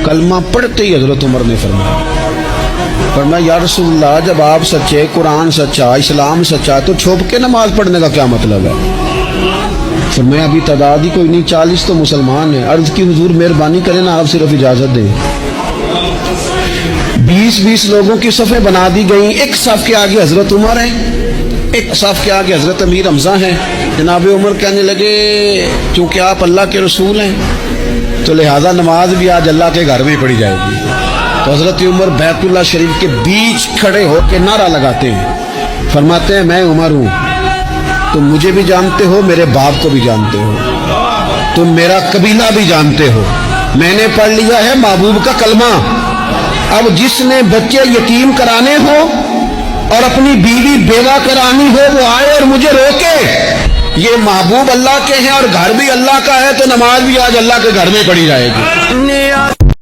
کلمہ پڑھتے ہی حضرت عمر نے فرمایا یا رسول اللہ جب آپ سچے، قرآن سچا، اسلام سچا، تو چھپ کے نماز پڑھنے کا کیا مطلب ہے؟ فرمایا ابھی تعداد ہی کوئی نہیں، 40 تو مسلمان ہیں۔ عرض کی حضور مہربانی کریں نا، آپ صرف اجازت دیں۔ 20 لوگوں کی صفیں بنا دی گئیں، ایک صف کے آگے حضرت عمر ہیں، ایک صف کے آگے حضرت امیر حمزہ ہیں۔ جناب عمر کہنے لگے چونکہ آپ اللہ کے رسول ہیں تو لہٰذا نماز بھی آج اللہ کے گھر میں پڑھی جائے گی۔ تو حضرت عمر بیت اللہ شریف کے بیچ کھڑے ہو کے نعرہ لگاتے ہیں، فرماتے ہیں میں عمر ہوں، تم مجھے بھی جانتے ہو، میرے باپ کو بھی جانتے ہو، تم میرا قبیلہ بھی جانتے ہو، میں نے پڑھ لیا ہے محبوب کا کلمہ۔ اب جس نے بچے یتیم کرانے ہو اور اپنی بیوی بیوہ کرانی ہو وہ آئے اور مجھے روکے۔ یہ محبوب اللہ کے ہیں اور گھر بھی اللہ کا ہے، تو نماز بھی آج اللہ کے گھر میں پڑھی جائے گی۔